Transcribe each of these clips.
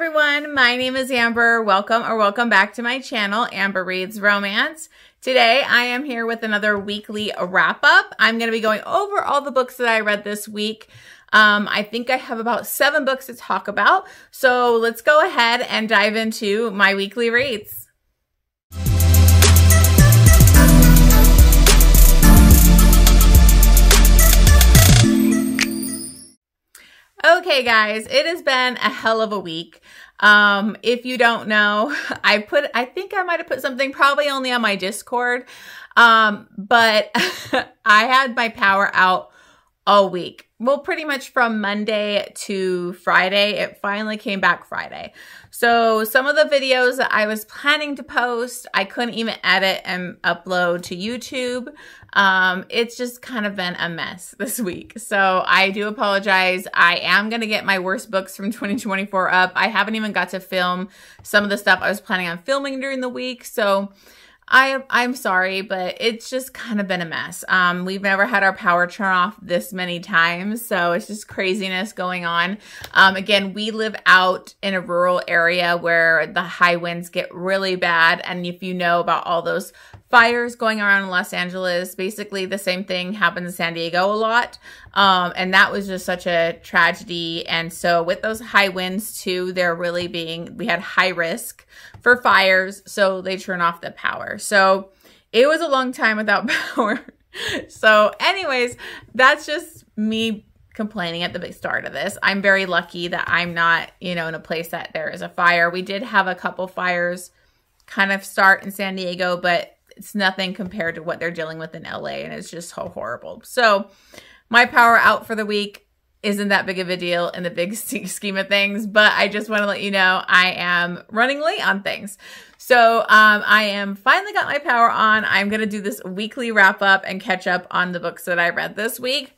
everyone, my name is Amber. Welcome back to my channel, Amber Reads Romance. Today I am here with another weekly wrap up. I'm going to be going over all the books that I read this week. I think I have about 7 books to talk about. So let's go ahead and dive into my weekly reads. Okay guys, it has been a hell of a week. If you don't know, I think I might have put something probably only on my Discord. But I had my power out all week. Well, pretty much from Monday to Friday. It finally came back Friday. So some of the videos that I was planning to post, I couldn't even edit and upload to YouTube. It's just kind of been a mess this week. So I do apologize. I am going to get my worst books from 2024 up. I haven't even got to film some of the stuff I was planning on filming during the week. So I'm sorry, but it's just kind of been a mess. We've never had our power turn off this many times, so it's just craziness going on. Again, we live out in a rural area where the high winds get really bad, and if you know about all those fires going around in Los Angeles, basically the same thing happened in San Diego a lot, and that was just such a tragedy. And so with those high winds too, we had high risk for fires, so they turn off the power. So it was a long time without power. So anyways, that's just me complaining at the start of this. I'm very lucky that I'm not, in a place that there is a fire. We did have a couple fires kind of start in San Diego, but it's nothing compared to what they're dealing with in LA, and it's just so horrible. So my power out for the week isn't that big of a deal in the big scheme of things, but I just want to let you know I am running late on things. So I am finally got my power on. I'm going to do this weekly wrap up and catch up on the books that I read this week.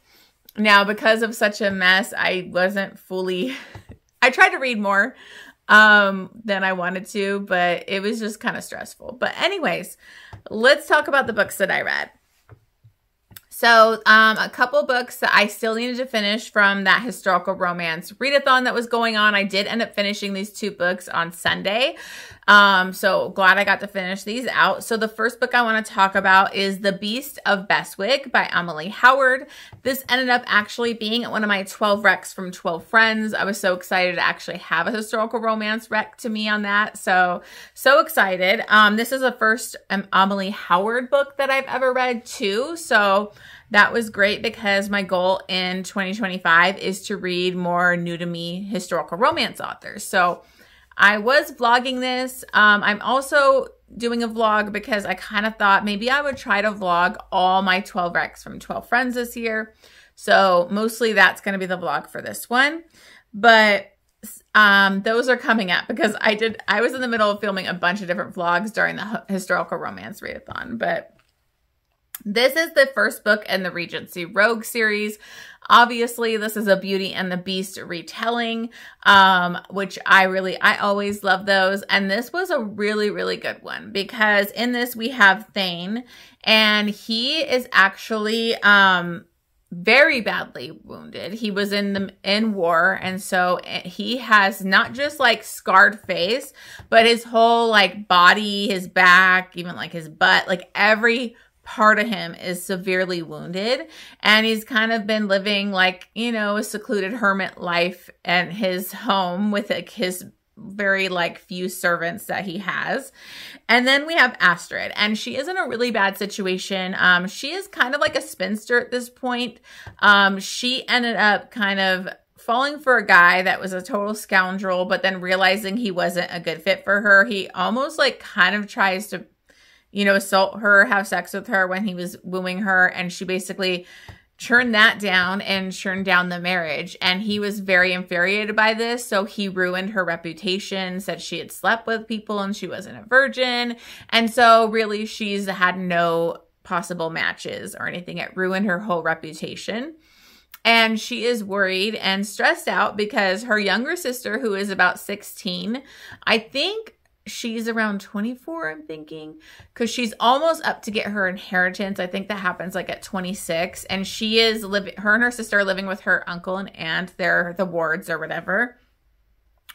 Now, because of such a mess, I wasn't fully, I tried to read more than I wanted to, but it was just kind of stressful. But anyways, let's talk about the books that I read. So a couple books that I still needed to finish from that historical romance readathon that was going on. I did end up finishing these 2 books on Sunday. So glad I got to finish these out. So the first book I want to talk about is The Beast of Bestwig by Amalie Howard. This ended up actually being one of my 12 recs from 12 friends. I was so excited to actually have a historical romance rec to me on that. So excited. This is the first Amalie Howard book that I've ever read too. So that was great because my goal in 2025 is to read more new to me historical romance authors. So I was vlogging this. I'm also doing a vlog because I kind of thought maybe I would try to vlog all my 12 recs from 12 friends this year. So mostly that's going to be the vlog for this one. But those are coming up because I was in the middle of filming a bunch of different vlogs during the historical romance readathon. But this is the first book in the Regency Rogue series. Obviously, this is a Beauty and the Beast retelling, which I always love those. And this was a really, really good one because in this we have Thane, and he is actually very badly wounded. He was in war, and so he has not just like scarred face, but his whole like body, his back, even like his butt, like every part of him is severely wounded, and he's kind of been living like, a secluded hermit life at his home with like his very like few servants that he has. And then we have Astrid, and she is in a really bad situation. She is kind of like a spinster at this point. She ended up kind of falling for a guy that was a total scoundrel, but then realizing he wasn't a good fit for her. He almost like kind of tries to assault her, have sex with her when he was wooing her. And she basically turned that down and turned down the marriage. And he was very infuriated by this. So he ruined her reputation, said she had slept with people and she wasn't a virgin. And so really she's had no possible matches or anything. It ruined her whole reputation. And she is worried and stressed out because her younger sister, who is about 16, I think she's around 24, I'm thinking, because she's almost up to get her inheritance. I think that happens like at 26. And she is her and her sister are living with her uncle and aunt. They're the wards or whatever.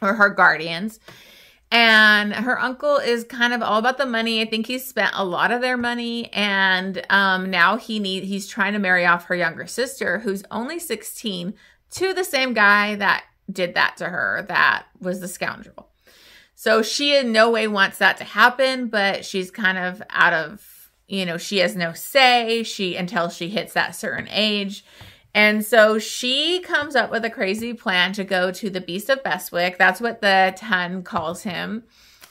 or her guardians. And her uncle is kind of all about the money. I think he's spent a lot of their money. And now he's trying to marry off her younger sister, who's only 16, to the same guy that did that to her, that was the scoundrel. So she in no way wants that to happen, but she's kind of out of, she has no say until she hits that certain age. And so she comes up with a crazy plan to go to the Beast of Bestwig. That's what the ton calls him.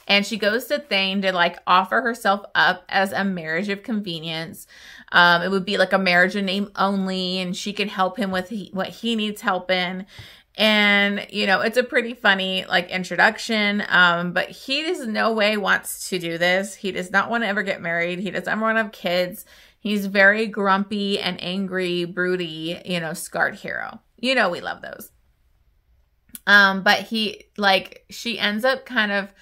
And she goes to Thane to like offer herself up as a marriage of convenience. It would be like a marriage in name only, and she could help him with what he needs help in. And, it's a pretty funny like introduction. But he does no way wants to do this. He does not want to ever get married. He doesn't ever want to have kids. He's very grumpy and angry, broody, scarred hero. We love those. But she ends up kind of,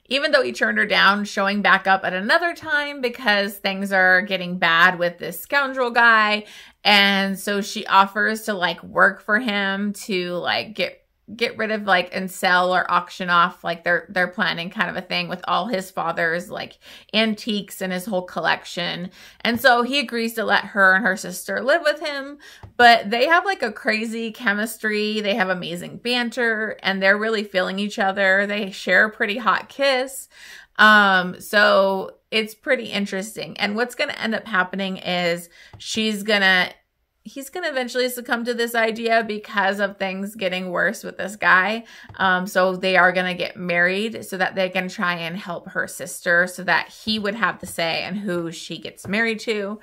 even though he turned her down, showing back up at another time because things are getting bad with this scoundrel guy. And so she offers to like work for him to like get rid of like and sell or auction off, like they're planning kind of a thing with all his father's like antiques and his whole collection. And so he agrees to let her and her sister live with him, but they have like a crazy chemistry. They have amazing banter and they're really feeling each other. They share a pretty hot kiss. So it's pretty interesting. And what's going to end up happening is he's going to eventually succumb to this idea because of things getting worse with this guy. So they are going to get married so that they can try and help her sister so that he would have the say in who she gets married to.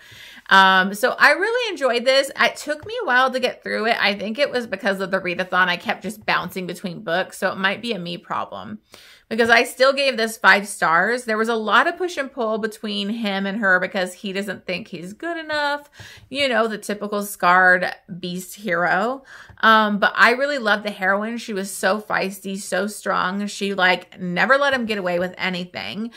So I really enjoyed this. It took me a while to get through it. I think it was because of the readathon. I kept just bouncing between books. So it might be a me problem, because I still gave this 5 stars. There was a lot of push and pull between him and her because he doesn't think he's good enough. The typical scarred beast hero. But I really loved the heroine. She was so feisty, so strong. She like never let him get away with anything.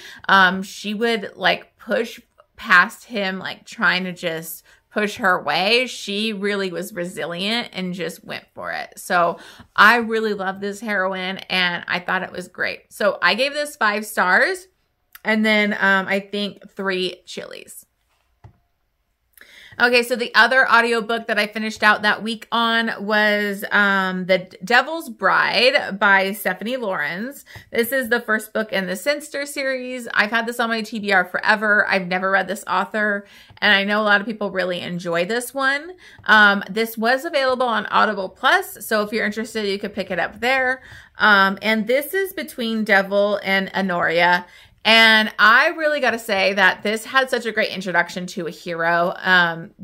She would like push past him, like trying to just push her away. She really was resilient and just went for it. So I really love this heroine and I thought it was great. So I gave this 5 stars and then I think 3 chilies. Okay, so the other audiobook that I finished out that week on was The Devil's Bride by Stephanie Lawrence. This is the first book in the Sinster series. I've had this on my TBR forever. I've never read this author, and I know a lot of people really enjoy this one. This was available on Audible Plus, so if you're interested, you could pick it up there. And this is between Devil and Honoria. And I really got to say that this had such a great introduction to a hero.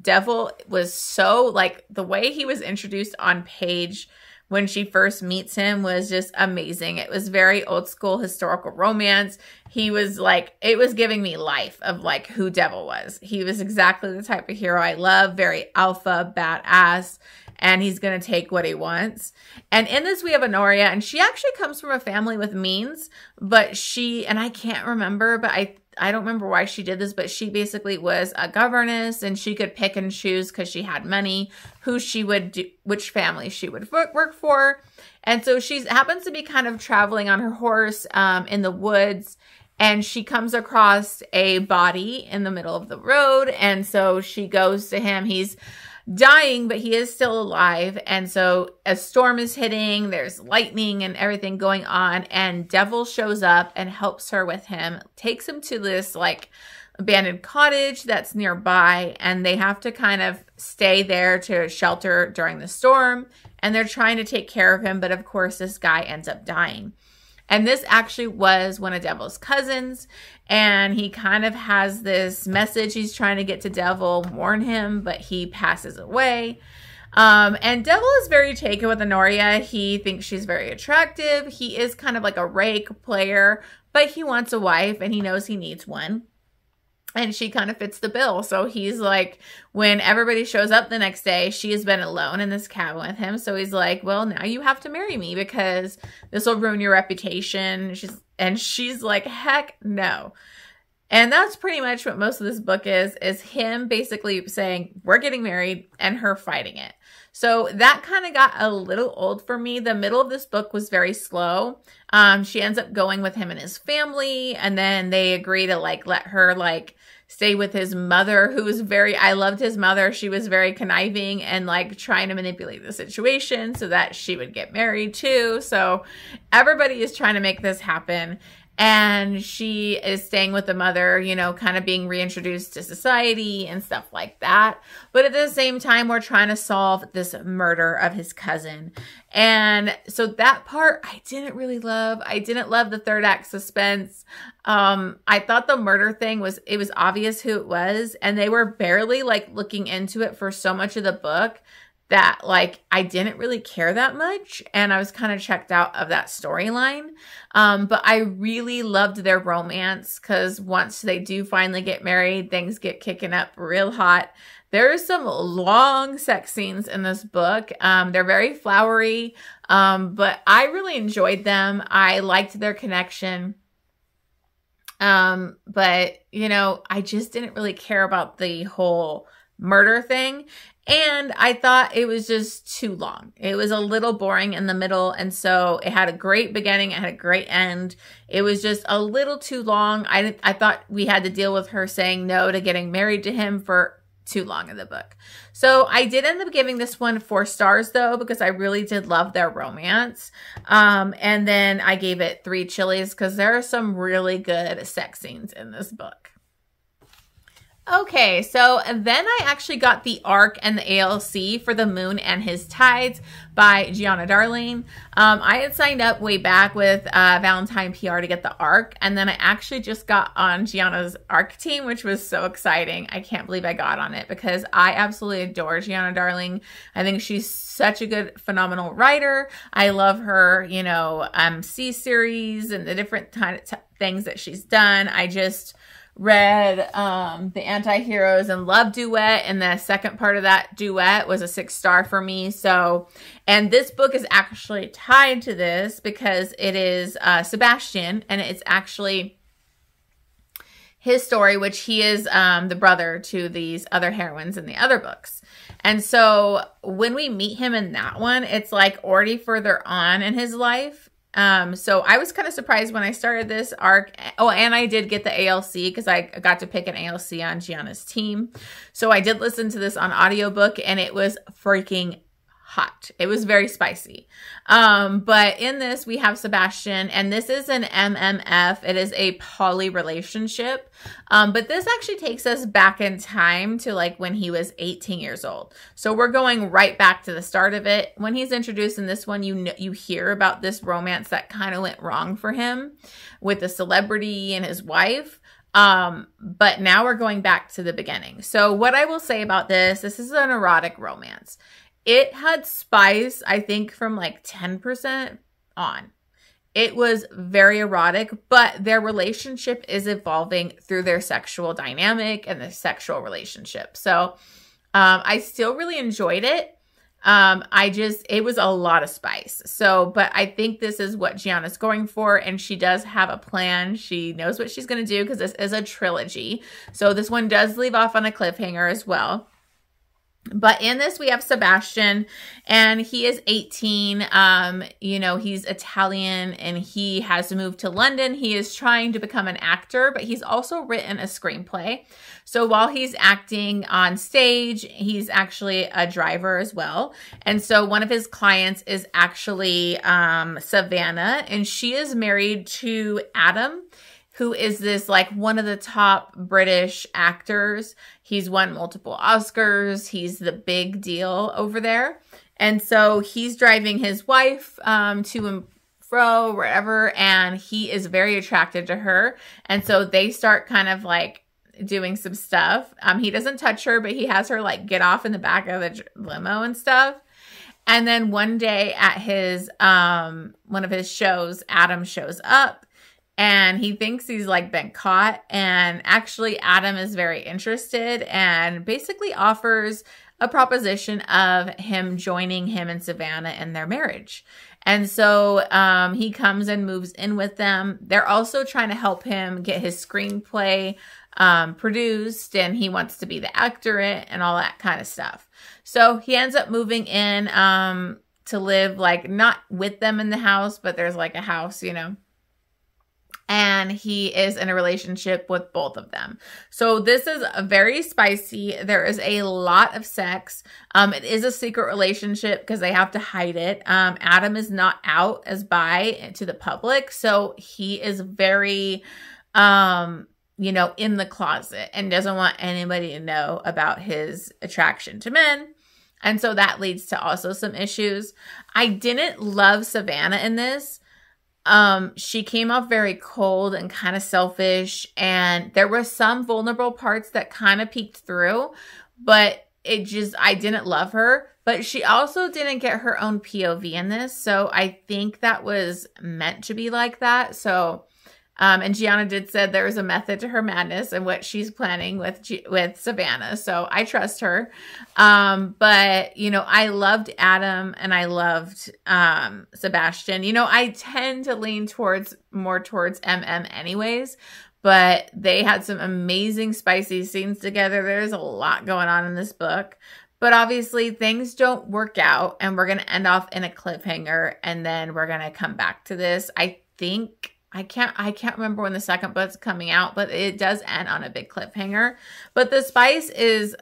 Devil was so, like, the way he was introduced on page when she first meets him was just amazing. It was very old school historical romance. He was like, it was giving me life of like who Devil was. He was exactly the type of hero I love, very alpha, badass. And he's going to take what he wants. And in this, we have Honoria, and she actually comes from a family with means, but and I can't remember, but I don't remember why she did this, but she basically was a governess, and she could pick and choose because she had money, who she would do, which family she would work for. And so she happens to be kind of traveling on her horse in the woods, and she comes across a body in the middle of the road. And so she goes to him. He's dying, but he is still alive. And so a storm is hitting, there's lightning and everything going on, and Devil shows up and helps her with him, takes him to this like abandoned cottage that's nearby, and they have to kind of stay there to shelter during the storm, and they're trying to take care of him, but of course this guy ends up dying. And this actually was one of Devil's cousins, and he kind of has this message he's trying to get to Devil, warn him, but he passes away. And Devil is very taken with Honoria. He thinks she's very attractive. He is kind of like a rake player, but he wants a wife, and he knows he needs one. And she kind of fits the bill. So he's like, when everybody shows up the next day, she has been alone in this cabin with him. So he's like, well, now you have to marry me because this will ruin your reputation. She's like, heck no. And that's pretty much what most of this book is him basically saying, we're getting married, and her fighting it. So that kind of got a little old for me. The middle of this book was very slow. She ends up going with him and his family, and then they agree to like let her like stay with his mother, who was I loved his mother. She was very conniving and like trying to manipulate the situation so that she would get married too. So everybody is trying to make this happen. And she is staying with the mother, you know, kind of being reintroduced to society and stuff like that. But at the same time, we're trying to solve this murder of his cousin. And so that part I didn't really love. I didn't love the third act suspense. I thought the murder thing it was obvious who it was. And they were barely like looking into it for so much of the book that like I didn't really care that much, and I was kind of checked out of that storyline. But I really loved their romance, because once they do finally get married, things get kicking up real hot. There are some long sex scenes in this book. They're very flowery, but I really enjoyed them. I liked their connection. But you know, I just didn't really care about the whole murder thing. And I thought it was just too long. It was a little boring in the middle. And so it had a great beginning. It had a great end. It was just a little too long. I thought we had to deal with her saying no to getting married to him for too long in the book. So I did end up giving this one 4 stars though, because I really did love their romance. And then I gave it 3 chilies because there are some really good sex scenes in this book. Okay, so then I actually got the ARC and the ALC for The Moon and His Tides by Giana Darling. I had signed up way back with Valentine PR to get the ARC, and then I actually just got on Giana's ARC team, which was so exciting. I can't believe I got on it because I absolutely adore Giana Darling. I think she's such a good, phenomenal writer. I love her, you know, C series and the different things that she's done. I just read The Anti-Heroes and Love Duet, and the second part of that duet was a 6-star for me. So, and this book is actually tied to this because it is Sebastian, and it's actually his story, which he is the brother to these other heroines in the other books. And so when we meet him in that one, it's like already further on in his life. So I was kind of surprised when I started this arc. Oh, and I did get the ALC because I got to pick an ALC on Giana's team. So I did listen to this on audiobook, and it was freaking hot. It was very spicy. But in this, we have Sebastian, and this is an MMF. It is a poly relationship. But this actually takes us back in time to like when he was 18 years old. So we're going right back to the start of it. When he's introduced in this one, you hear about this romance that kind of went wrong for him with the celebrity and his wife. But now we're going back to the beginning. So what I will say about this is an erotic romance. It had spice, I think, from like 10% on. It was very erotic, but their relationship is evolving through their sexual dynamic and the sexual relationship. So I still really enjoyed it. It was a lot of spice. So, but I think this is what Giana's going for, and she does have a plan. She knows what she's going to do because this is a trilogy. So this one does leave off on a cliffhanger as well. But in this, we have Sebastian, and he is 18. You know, he's Italian, and he has to move to London. He is trying to become an actor, but he's also written a screenplay. So while he's acting on stage, he's actually a driver as well. And so one of his clients is actually Savannah, and she is married to Adam, who is this like one of the top British actors. He's won multiple Oscars. He's the big deal over there. And so he's driving his wife to and fro, wherever, and he is very attracted to her. And so they start kind of like doing some stuff. He doesn't touch her, but he has her like get off in the back of the limo and stuff. And then one day at his one of his shows, Adam shows up. And he thinks he's like been caught, and actually Adam is very interested and basically offers a proposition of him joining him and Savannah in their marriage. And so he comes and moves in with them. They're also trying to help him get his screenplay produced, and he wants to be the actor in it and all that kind of stuff. So he ends up moving in to live, like, not with them in the house, but there's like a house, you know. And he is in a relationship with both of them. So this is very spicy. There is a lot of sex. It is a secret relationship because they have to hide it. Adam is not out as bi to the public. So he is very, you know, in the closet and doesn't want anybody to know about his attraction to men. And so that leads to also some issues. I didn't love Savannah in this. She came off very cold and kind of selfish, and there were some vulnerable parts that kind of peeked through, but I didn't love her. But she also didn't get her own POV in this, so I think that was meant to be like that. So, and Giana did say there was a method to her madness and what she's planning with Savannah. So I trust her. But, you know, I loved Adam and I loved Sebastian. You know, I tend to lean more towards MM anyways, but they had some amazing spicy scenes together. There's a lot going on in this book. But obviously things don't work out and we're going to end off in a cliffhanger, and then we're going to come back to this. I think... I can't remember when the second book's coming out, but it does end on a big cliffhanger. But the spice is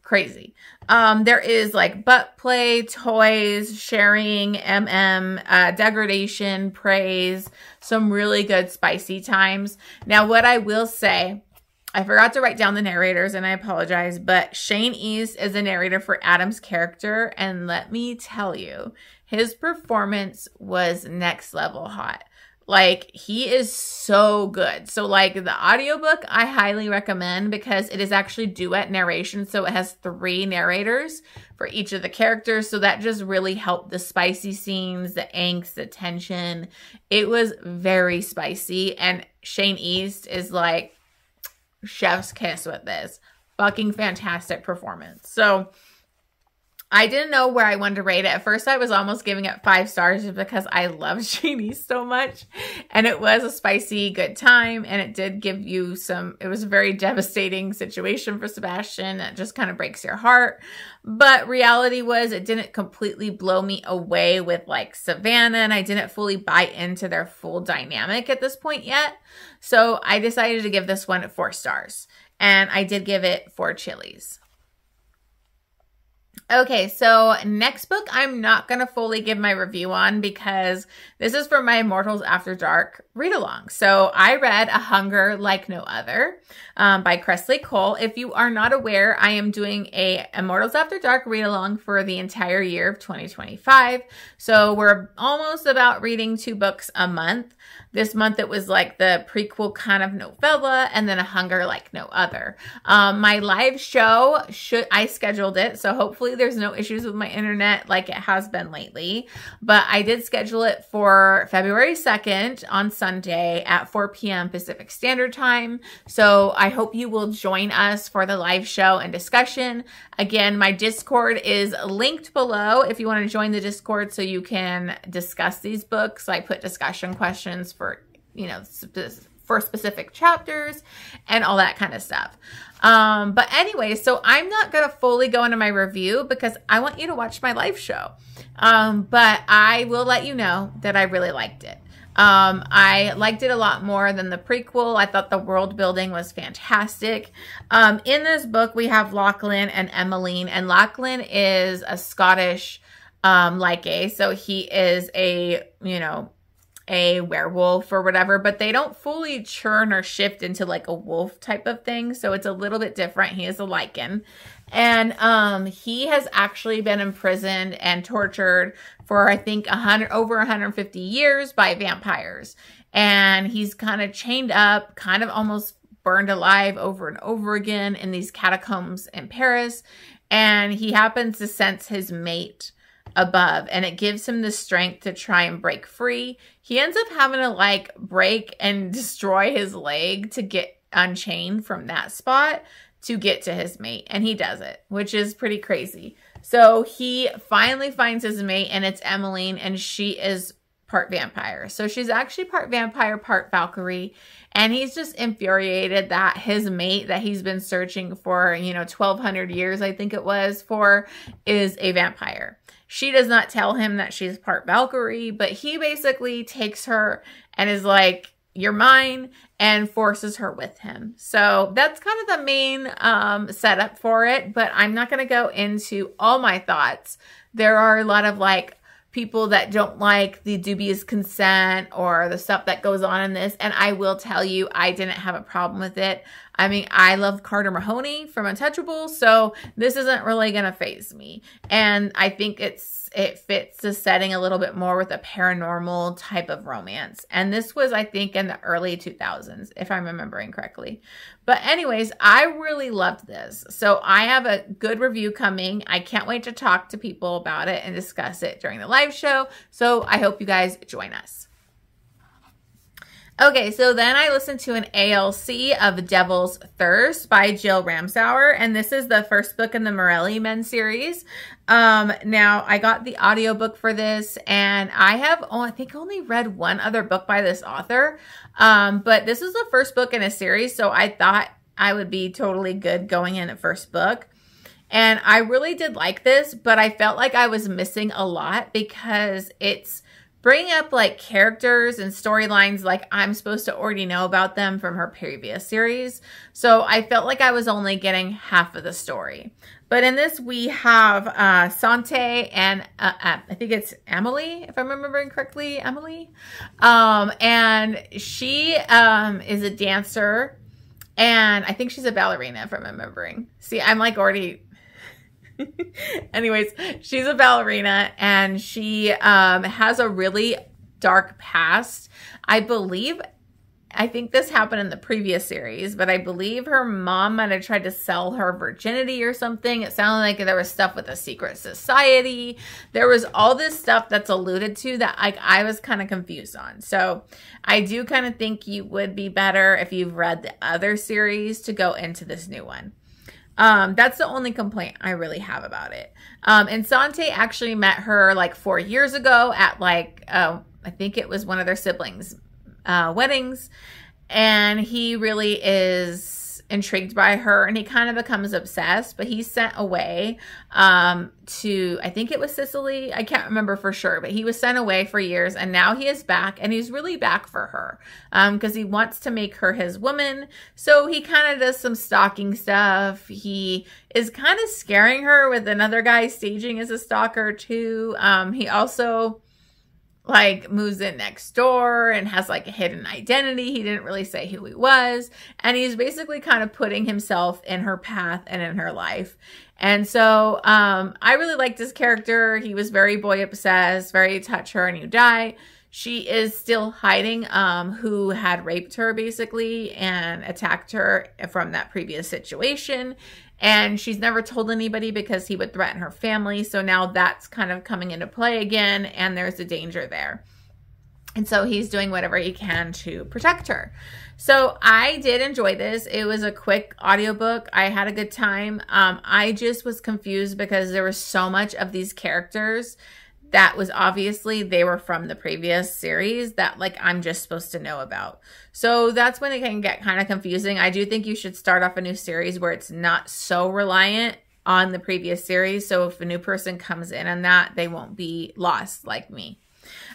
crazy. There is like butt play, toys, sharing, degradation, praise, some really good spicy times. Now, what I will say, I forgot to write down the narrators and I apologize, but Shane East is the narrator for Adam's character. And let me tell you, his performance was next level hot. Like, he is so good. So, like, the audiobook, I highly recommend because it is actually duet narration. So, it has 3 narrators for each of the characters. So, that just really helped the spicy scenes, the angst, the tension. It was very spicy. And Shane East is, like, chef's kiss with this. Fucking fantastic performance. So, I didn't know where I wanted to rate it. At first, I was almost giving it 5 stars just because I love Shane so much. And it was a spicy, good time. And it did give you it was a very devastating situation for Sebastian. That just kind of breaks your heart. But reality was it didn't completely blow me away with like Savannah. And I didn't fully buy into their full dynamic at this point yet. So I decided to give this one 4 stars. And I did give it 4 chilies. Okay, so next book I'm not going to fully give my review on because this is for my Immortals After Dark read-along. So I read A Hunger Like No Other by Kresley Cole. If you are not aware, I am doing a Immortals After Dark read-along for the entire year of 2025. So we're almost about reading 2 books a month. This month it was like the prequel kind of novella and then A Hunger Like No Other. My live show, I scheduled it, so hopefully there's no issues with my internet like it has been lately. But I did schedule it for February 2nd on Sunday at 4 p.m. Pacific Standard Time. So I hope you will join us for the live show and discussion. Again, my Discord is linked below if you want to join the Discord so you can discuss these books. I put discussion questions for, you know, for specific chapters and all that kind of stuff. But anyway, so I'm not going to fully go into my review because I want you to watch my live show. But I will let you know that I really liked it. I liked it a lot more than the prequel. I thought the world building was fantastic. In this book, we have Lachlan and Amalie, and Lachlan is a Scottish Lycae. So he is a, you know, a werewolf or whatever, but they don't fully churn or shift into like a wolf type of thing. So it's a little bit different. He is a lichen. And he has actually been imprisoned and tortured for, I think, over 150 years by vampires. And he's kind of chained up, kind of almost burned alive over and over again in these catacombs in Paris. And he happens to sense his mate above, and it gives him the strength to try and break free. He ends up having to like break and destroy his leg to get unchained from that spot to get to his mate, and he does it, which is pretty crazy. So he finally finds his mate, and it's Amalie, and she is part vampire. So she's actually part vampire, part Valkyrie. And he's just infuriated that his mate that he's been searching for, 1,200 years, I think it was, for, is a vampire. She does not tell him that she's part Valkyrie, but he basically takes her and is like, you're mine, and forces her with him. So that's kind of the main setup for it, but I'm not going to go into all my thoughts. There are a lot of people that don't like the dubious consent or the stuff that goes on in this. And I will tell you, I didn't have a problem with it. I mean, I love Carter Mahoney from Untouchable, so this isn't really going to faze me. And I think it fits the setting a little bit more with a paranormal type of romance. And this was, I think, in the early 2000s, if I'm remembering correctly. But anyways, I really loved this. So I have a good review coming. I can't wait to talk to people about it and discuss it during the live show. So I hope you guys join us. Okay, so then I listened to an ALC of Devil's Thirst by Jill Ramsower, and this is the first book in the Morelli Men series. Now, I got the audiobook for this, and I have, I think, only read one other book by this author, but this is the first book in a series, so I thought I would be totally good going in at first book. And I really did like this, but I felt like I was missing a lot because it's bring up characters and storylines I'm supposed to already know about them from her previous series. So I felt like I was only getting half of the story. But in this, we have Sante and I think it's Amalie, if I'm remembering correctly, Amalie. And she is a dancer, and I think she's a ballerina, if I'm remembering. See, I'm already... Anyways, she's a ballerina, and she has a really dark past. I think this happened in the previous series, but I believe her mom might have tried to sell her virginity or something. It sounded like there was stuff with a secret society. There was all this stuff that's alluded to that I was kind of confused on. So I do kind of think you would be better if you've read the other series to go into this new one. That's the only complaint I really have about it. And Sante actually met her 4 years ago at I think it was one of their siblings' weddings. And he really is intrigued by her, and he kind of becomes obsessed, but he's sent away to, I think it was Sicily. I can't remember for sure, but he was sent away for years, and now he is back, and he's really back for her because he wants to make her his woman. So he kind of does some stalking stuff. He is kind of scaring her with another guy staging as a stalker too. He also moves in next door and has a hidden identity. He didn't really say who he was. And he's basically kind of putting himself in her path and in her life. And so I really liked this character. He was very boy obsessed, very touch her and you die. She is still hiding who had raped her basically and attacked her from that previous situation. And she's never told anybody because he would threaten her family. So now that's kind of coming into play again, and there's a danger there. And so he's doing whatever he can to protect her. So I did enjoy this. It was a quick audiobook. I had a good time. I just was confused because there was so much of these characters that was obviously they were from the previous series that I'm just supposed to know about. So that's when it can get kind of confusing. I do think you should start off a new series where it's not so reliant on the previous series. So if a new person comes in on that, they won't be lost like me.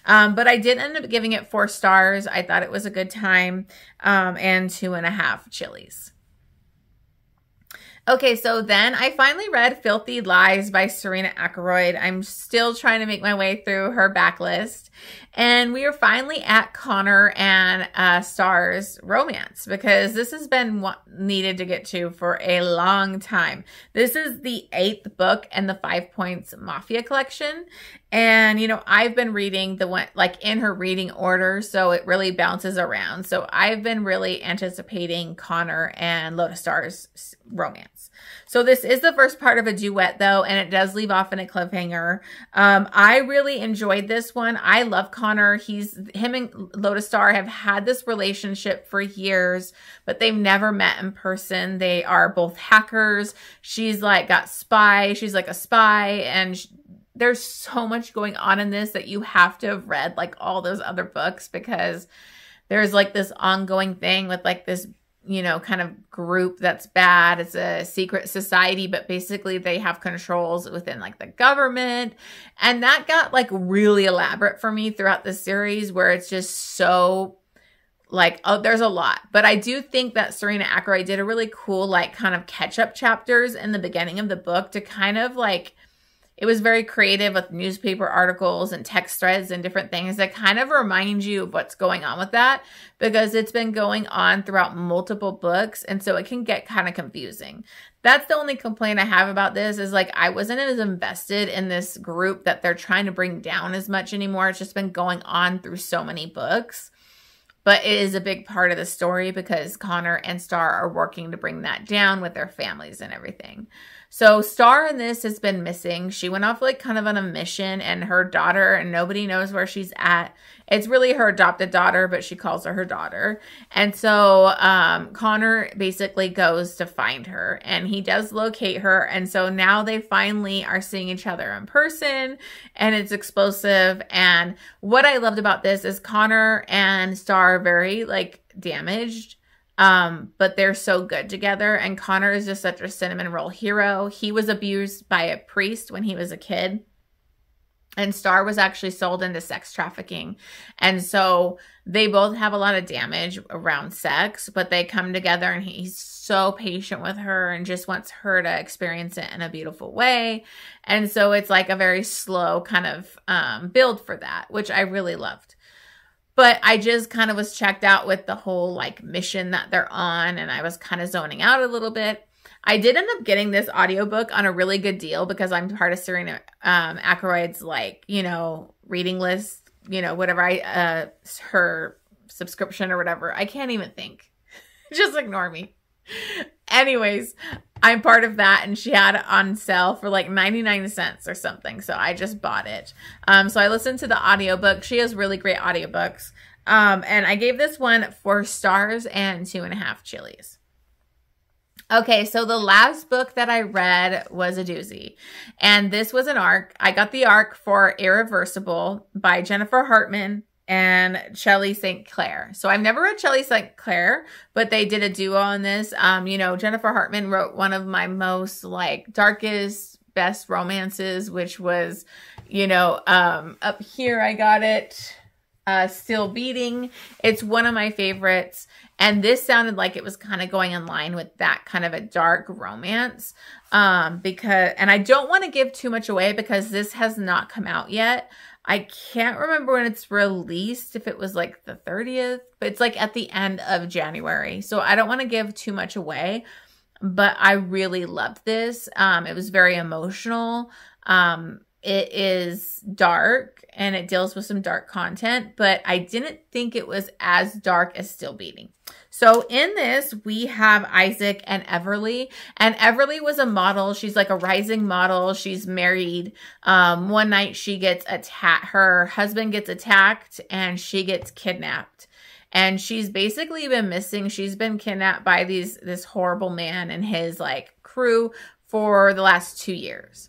But I did end up giving it 4 stars. I thought it was a good time, and 2.5 chilies. Okay, so then I finally read Filthy Lies by Serena Akeroyd. I'm still trying to make my way through her backlist. And we are finally at Connor and Star's romance because this has been needed to get to for a long time. This is the 8th book in the 5 Points Mafia collection. And, you know, I've been reading the one, like in her reading order, so it really bounces around. So I've been really anticipating Connor and Lotus Star's romance. So this is the first part of a duet though, and it does leave off in a cliffhanger. I really enjoyed this one. I love Connor. Him and Lotus Star have had this relationship for years, but they've never met in person. They are both hackers. She's like got spy. She's like a spy, and there's so much going on in this that you have to have read like all those other books, because there's like this ongoing thing with like this, you know, kind of group that's bad. It's a secret society, but basically they have controls within like the government. And that got like really elaborate for me throughout the series, where it's just so like, oh, there's a lot. But I do think that Serena Akeroyd did a really cool like kind of catch-up chapters in the beginning of the book to kind of like, it was very creative with newspaper articles and text threads and different things that kind of remind you of what's going on with that, because it's been going on throughout multiple books. And so it can get kind of confusing. That's the only complaint I have about this, is like, I wasn't as invested in this group that they're trying to bring down as much anymore. It's just been going on through so many books. But it is a big part of the story because Connor and Star are working to bring that down with their families and everything. So Star in this has been missing. She went off like kind of on a mission, and her daughter, and nobody knows where she's at. It's really her adopted daughter, but she calls her daughter. And so Connor basically goes to find her, and he does locate her. And so now they finally are seeing each other in person, and it's explosive. And what I loved about this is Connor and Star are very like damaged. But they're so good together, and Connor is just such a cinnamon roll hero. He was abused by a priest when he was a kid, and Star was actually sold into sex trafficking. And so they both have a lot of damage around sex, but they come together, and he's so patient with her and just wants her to experience it in a beautiful way. And so it's like a very slow kind of build for that, which I really loved. But I just kind of was checked out with the whole like mission that they're on, and I was kind of zoning out a little bit. I did end up getting this audiobook on a really good deal because I'm part of Serena Akeroyd's like, you know, reading list, you know, whatever her subscription or whatever. I can't even think. Just ignore me. Anyways, I'm part of that, and she had it on sale for like 99 cents or something. So I just bought it. So I listened to the audiobook. She has really great audiobooks. And I gave this one 4 stars and 2.5 chilies. Okay, so the last book that I read was a doozy, and this was an ARC. I got the ARC for Irreversible by Jennifer Hartmann and Shelley St. Clair. So I've never read Shelley St. Clair, but they did a duo on this. You know, Jennifer Hartmann wrote one of my most like darkest, best romances, which was, you know, up here I got it, Still Beating. It's one of my favorites. And this sounded like it was kind of going in line with that kind of a dark romance. And I don't want to give too much away because this has not come out yet. I can't remember when it's released, if it was like the 30th, but it's like at the end of January. So I don't want to give too much away, but I really loved this. It was very emotional. It is dark and it deals with some dark content, but I didn't think it was as dark as Still Beating. So in this, we have Isaac and Everly. And Everly was a model. She's like a rising model. She's married. One night she gets attacked. Her husband gets attacked and she gets kidnapped. And she's basically been missing. She's been kidnapped by this horrible man and his like crew for the last 2 years.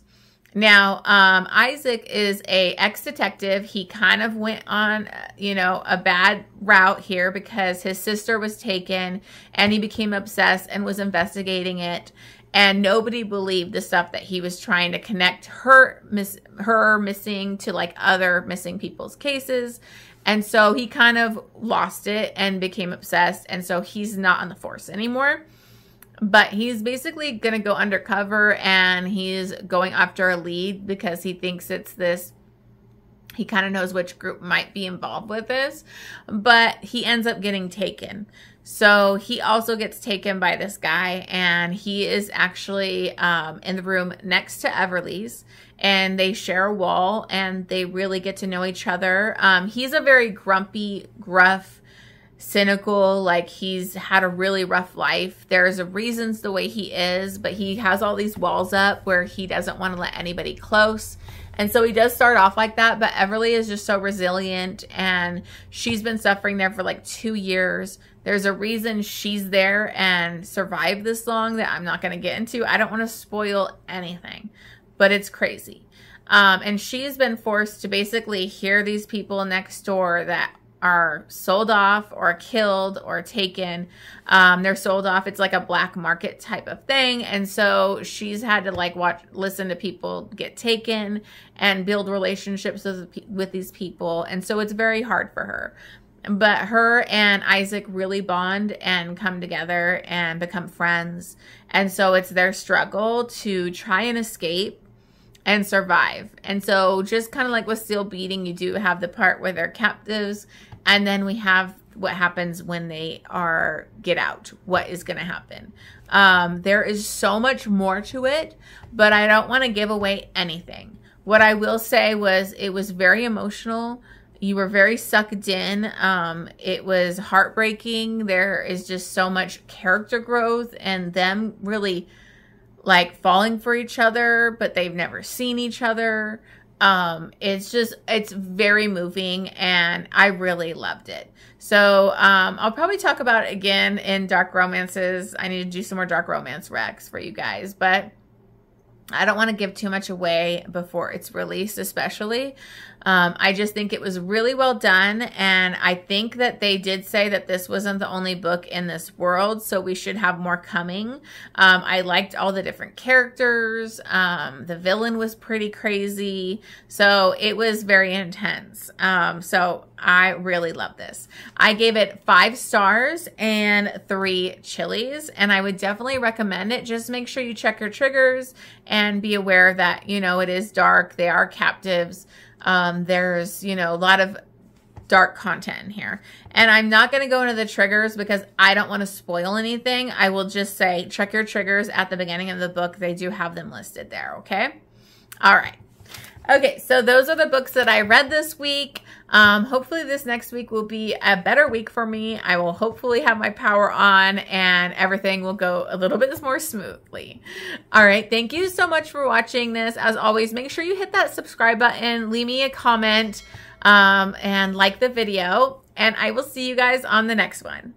Now, Isaac is a ex-detective. He kind of went on, you know, a bad route here because his sister was taken and he became obsessed and was investigating it. And nobody believed the stuff that he was trying to connect her missing to like other missing people's cases. And so he kind of lost it and became obsessed. And so he's not on the force anymore. But he's basically going to go undercover and he's going after a lead because he thinks it's this He kind of knows which group might be involved with this, but he ends up getting taken. So he also gets taken by this guy, and he is actually in the room next to Everly's, and they share a wall, and they really get to know each other. He's a very grumpy, gruff, cynical, like he's had a really rough life. There's reasons the way he is, but he has all these walls up where he doesn't want to let anybody close. And so he does start off like that, but Everly is just so resilient, and she's been suffering there for like 2 years. There's a reason she's there and survived this long that I'm not going to get into. I don't want to spoil anything, but it's crazy. And she's been forced to basically hear these people next door that are sold off or killed or taken. They're sold off. It's like a black market type of thing. And so she's had to like listen to people get taken and build relationships with these people. And so it's very hard for her. But her and Isaac really bond and come together and become friends. And so it's their struggle to try and escape and survive. And so just kind of like with Steel Beating, you do have the part where they're captives, and then we have what happens when they get out. What is going to happen? There is so much more to it, but I don't want to give away anything. What I will say was it was very emotional. You were very sucked in. It was heartbreaking. There is just so much character growth and them really like falling for each other, but they've never seen each other. It's very moving, and I really loved it. So I'll probably talk about it again in dark romances. I need to do some more dark romance recs for you guys, but I don't want to give too much away before it's released, especially. I just think it was really well done, and I think that they did say that this wasn't the only book in this world, so we should have more coming. I liked all the different characters. The villain was pretty crazy, so it was very intense. So I really love this. I gave it 5 stars and 3 chilies, and I would definitely recommend it. Just make sure you check your triggers and be aware that, you know, it is dark. They are captives. There's, you know, a lot of dark content in here. And I'm not going to go into the triggers because I don't want to spoil anything. I will just say check your triggers at the beginning of the book. They do have them listed there, okay? All right. Okay, so those are the books that I read this week. Hopefully this next week will be a better week for me. I will hopefully have my power on and everything will go a little bit more smoothly. All right, thank you so much for watching this. As always, make sure you hit that subscribe button, leave me a comment, and like the video. And I will see you guys on the next one.